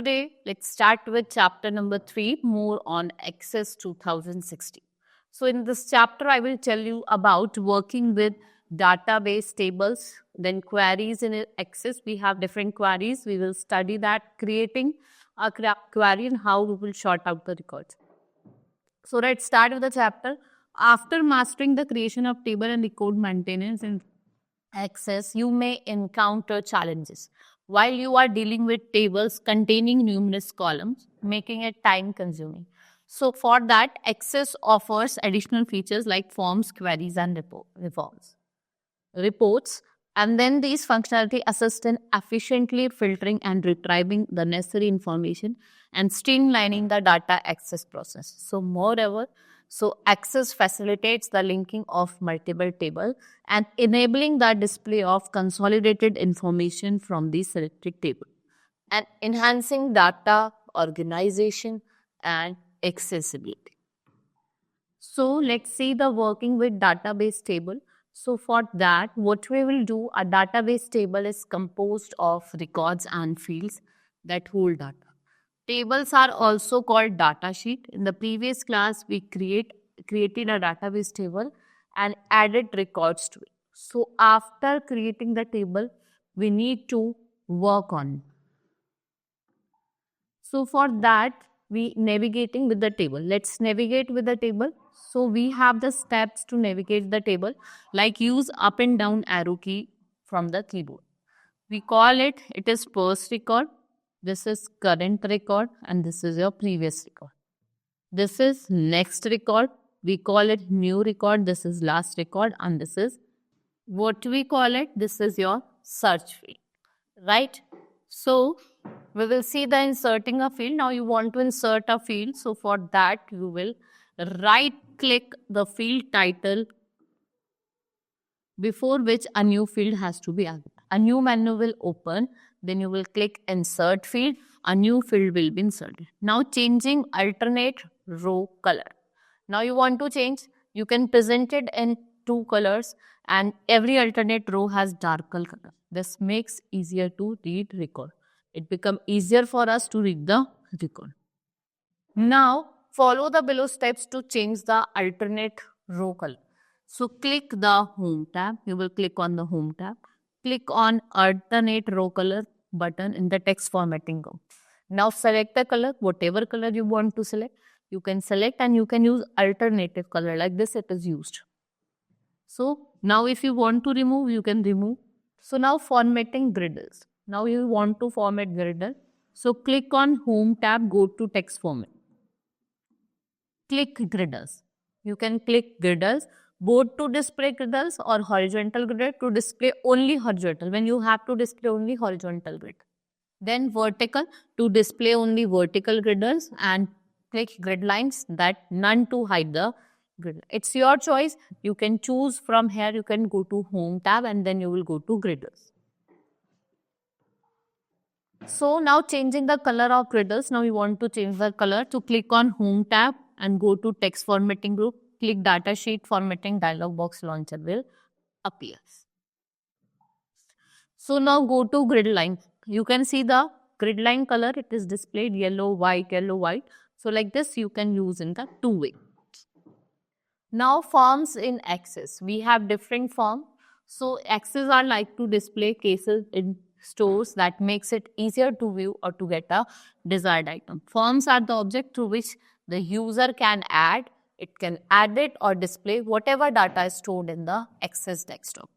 today, let's start with chapter number 3, more on Access 2016. So in this chapter, I will tell you about working with database tables, then queries in Access. We have different queries. We will study that, creating a query and how we will sort out the records. So let's start with the chapter. After mastering the creation of table and record maintenance in Access, you may encounter challenges while you are dealing with tables containing numerous columns, making it time consuming. So for that, Access offers additional features like forms, queries, and reports. And then these functionality assist in efficiently filtering and retrieving the necessary information and streamlining the data access process. So moreover, Access facilitates the linking of multiple tables and enabling the display of consolidated information from the selected table and enhancing data organization and accessibility. So let's see the working with database table. So for that, what we will do, a database table is composed of records and fields that hold data. Tables are also called data sheet. In the previous class, we created a database table and added records to it. So after creating the table, we need to work on it. So for that, we navigating with the table. Let's navigate with the table. So we have the steps to navigate the table, like use up and down arrow key from the keyboard. We call it is first record, this is current record, and this is your previous record. This is next record, we call it new record, this is last record, and this is what we call it, this is your search field, right? So we will see the inserting a field. Now you want to insert a field. So for that, you will right click the field title before which a new field has to be added. A new menu will open. Then you will click insert field. A new field will be inserted. Now changing alternate row color. Now you want to change. You can present it in two colors and every alternate row has darker color. This makes easier to read record. It becomes easier for us to read the record. Now, follow the below steps to change the alternate row color. So, click the Home tab. You will click on the Home tab. Click on Alternate Row Color button in the text formatting row. Now, select the color, whatever color you want to select. You can select and you can use alternative color like this it is used. So, now if you want to remove, you can remove. So, now formatting griddles. Now you want to format griddle. So click on Home tab, go to text format. Click griddles. You can click griddles both to display griddles or horizontal grid to display only horizontal when you have to display only horizontal grid. Then vertical to display only vertical griddles and click grid lines that none to hide the grid. It's your choice. You can choose from here. You can go to Home tab and then you will go to griddles. So now changing the color of griddles. Now you want to change the color. To click on Home tab and go to text formatting group. Click data sheet formatting dialog box launcher will appear. So now go to grid line. You can see the grid line color. It is displayed yellow, white, yellow, white. So like this you can use in the two way. Now forms in Access. We have different forms. So Access are like to display cases in stores that makes it easier to view or to get a desired item. Forms are the object through which the user can add, it can edit or display whatever data is stored in the Access desktop.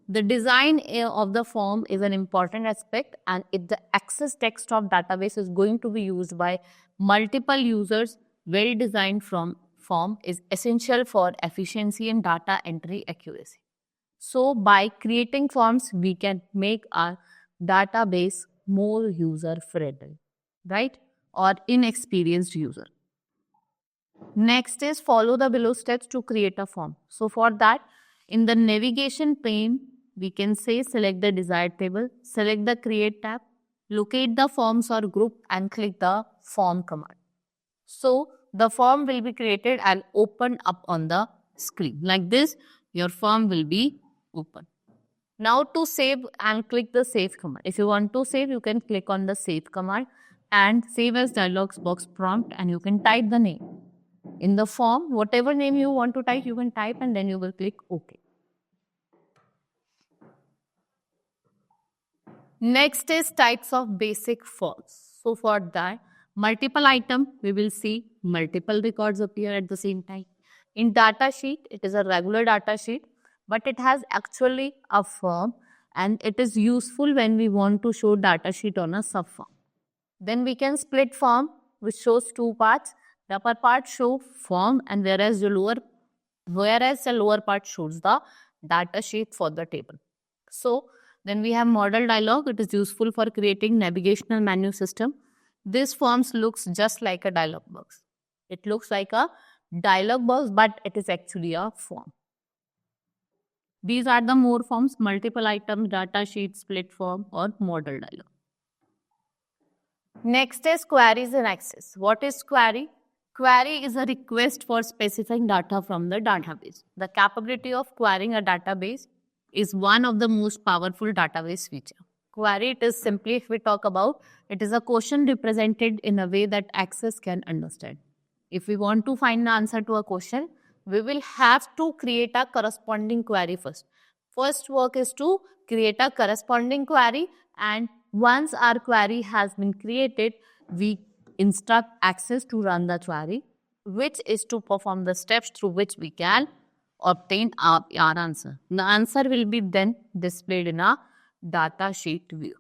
The design of the form is an important aspect and the Access desktop database is going to be used by multiple users. Well-designed form is essential for efficiency and data entry accuracy. So by creating forms, we can make our database more user-friendly, right? Or inexperienced user. Next is follow the below steps to create a form. So for that, in the navigation pane, we can say select the desired table, select the create tab, locate the forms or group and click the form command. So the form will be created and open up on the screen. Like this, your form will be open. Now to save and click the save command. If you want to save, you can click on the save command and save as dialog box prompt, and you can type the name. In the form, whatever name you want to type, you can type and then you will click OK. Next is types of basic forms. So for that, multiple item, we will see multiple records appear at the same time. In data sheet, it is a regular data sheet, but it has actually a form, and it is useful when we want to show data sheet on a subform. Then we can split form, which shows two parts. The upper part show form, and whereas the lower part shows the data sheet for the table. So then we have model dialog. It is useful for creating navigational menu system. This forms looks just like a dialog box. It looks like a dialog box, but it is actually a form. These are the more forms: multiple items, data sheet, split form, or model dialog. Next is queries in Access. What is query? Query is a request for specifying data from the database. The capability of querying a database is one of the most powerful database feature. Query, it is simply, if we talk about, it is a question represented in a way that Access can understand. If we want to find the answer to a question, we will have to create a corresponding query first. First work is to create a corresponding query, and once our query has been created, we instruct Access to run the query, which is to perform the steps through which we can obtain our answer. The answer will be then displayed in a data sheet view.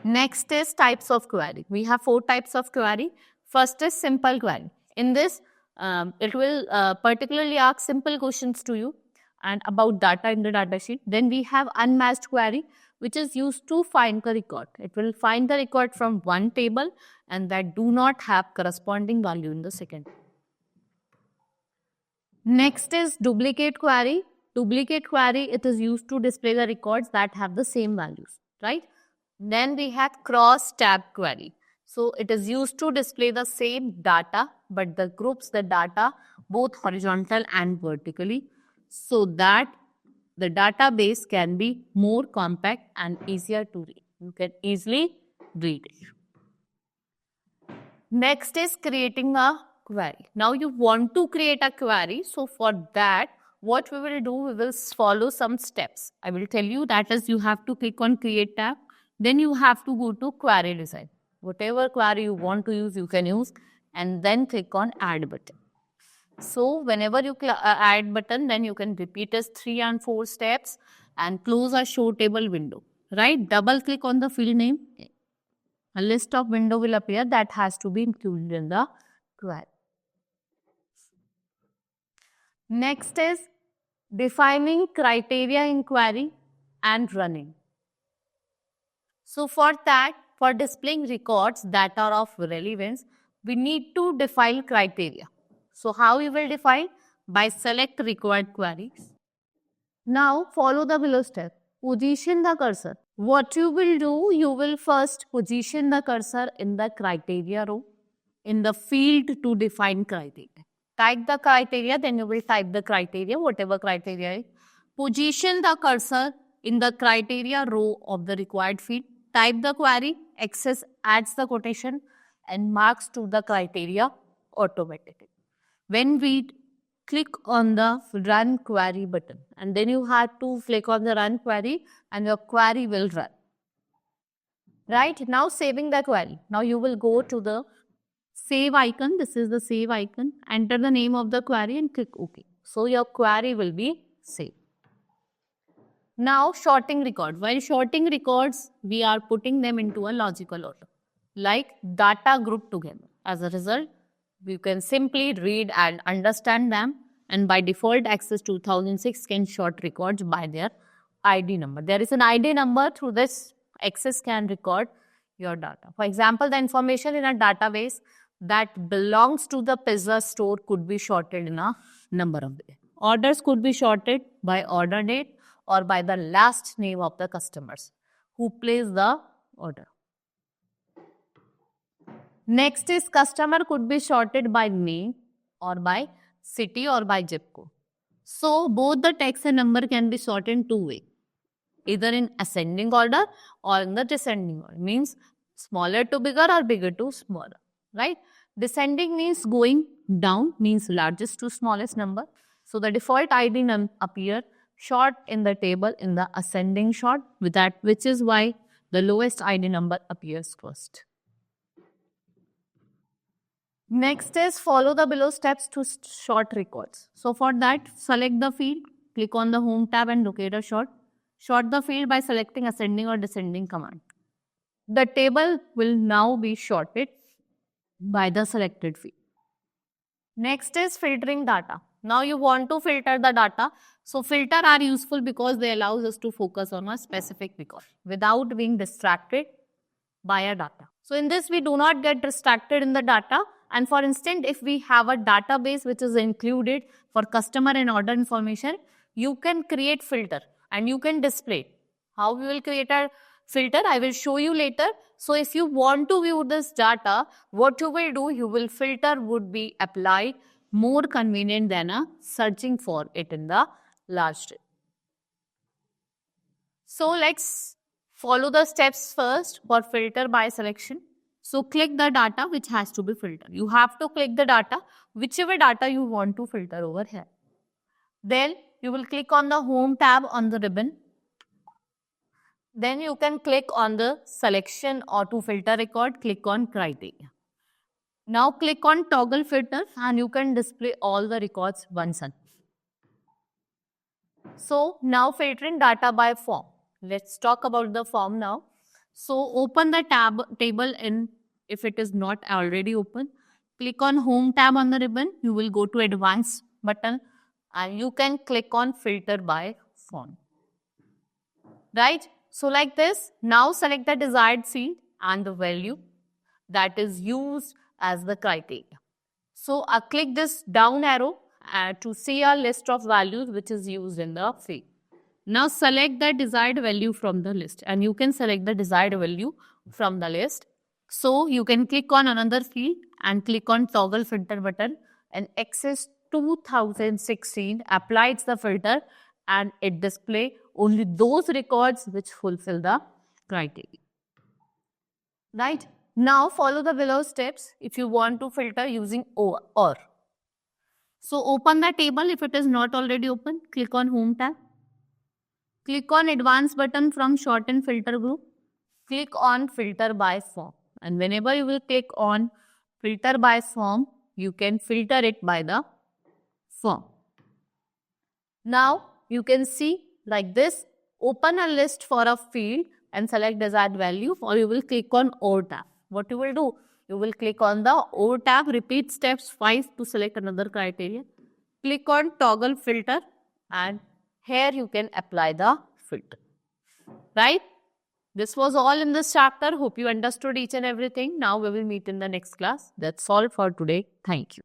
Next is types of query. We have 4 types of query. First is simple query. In this, it will particularly ask simple questions to you and about data in the data sheet. Then we have unmatched query, which is used to find the record. It will find the record from one table and that do not have corresponding value in the second. Next is duplicate query. Duplicate query, it is used to display the records that have the same values, right? Then we have cross tab query. So it is used to display the same data, but the groups the data both horizontal and vertically, so that the database can be more compact and easier to read. You can easily read it. Next is creating a query. Now you want to create a query. So for that, what we will do, we will follow some steps. I will tell you, that is, you have to click on Create tab. Then you have to go to Query Design. Whatever query you want to use, you can use, and then click on Add button. So whenever you add button, then you can repeat as 3 and 4 steps and close a show table window, right? Double click on the field name. A list of window will appear that has to be included in the query. Next is defining criteria in query and running. So for that, for displaying records that are of relevance, we need to define criteria. So how we will define? By select required queries. Now follow the below step. Position the cursor. What you will do, you will first position the cursor in the criteria row, in the field to define criteria. Type the criteria, then you will type the criteria, whatever criteria is. Position the cursor in the criteria row of the required field. Type the query, Access adds the quotation and marks to the criteria automatically. When we click on the Run Query button, and then you have to click on the Run Query and your query will run. Right, now saving the query. Now you will go to the Save icon. This is the Save icon. Enter the name of the query and click OK. So your query will be saved. Now sorting record. While sorting records, we are putting them into a logical order, like data grouped together. As a result, you can simply read and understand them, and by default, Access 2006 can sort records by their ID number. There is an ID number, through this Access can record your data. For example, the information in a database that belongs to the pizza store could be sorted in a number of ways. Orders could be sorted by order date or by the last name of the customers who placed the order. Next is customer could be sorted by name or by city or by zip code. So both the text and number can be sorted in 2 ways, either in ascending order or in the descending order. Means Smaller to bigger or bigger to smaller, right? Descending means going down, means largest to smallest number. So the default ID appear short in the table in the ascending sort, with that, which is why the lowest ID number appears first. Next is follow the below steps to sort records. So for that, select the field, click on the home tab and locate a sort. Sort the field by selecting ascending or descending command. The table will now be sorted by the selected field. Next is filtering data. Now you want to filter the data. So filter are useful because they allows us to focus on a specific record without being distracted by a data. So in this, we do not get distracted in the data. And for instance, if we have a database which is included for customer and order information, you can create filter and you can display. How we will create a filter, I will show you later. So if you want to view this data, what you will do, you will filter would be applied more convenient than a searching for it in the large tree. So let's follow the steps first for filter by selection. So click the data which has to be filtered. You have to click the data, whichever data you want to filter over here. Then you will click on the home tab on the ribbon. Then you can click on the selection or to filter record, click on criteria. Now click on toggle filter and you can display all the records once again. So now filtering data by form. Let's talk about the form now. So open the table in if it is not already open. Click on home tab on the ribbon. You will go to advanced button and you can click on filter by form. Right? So like this, now select the desired field and the value that is used as the criteria. So I click this down arrow to see a list of values which is used in the field. Now select the desired value from the list and you can select the desired value from the list. So you can click on another field and click on toggle filter button and access 2016 applies the filter and it display only those records which fulfill the criteria. Right? Now follow the below steps if you want to filter using OR. So open the table if it is not already open. Click on home tab. Click on advanced button from shorten filter group. Click on filter by form. And whenever you will click on filter by form, you can filter it by the form. Now you can see like this, open a list for a field and select desired value, or you will click on OR tab. What you will do? You will click on the OR tab, repeat steps 5 to select another criteria. Click on toggle filter and here you can apply the filter. Right? This was all in this chapter. Hope you understood each and everything. Now we will meet in the next class. That's all for today. Thank you.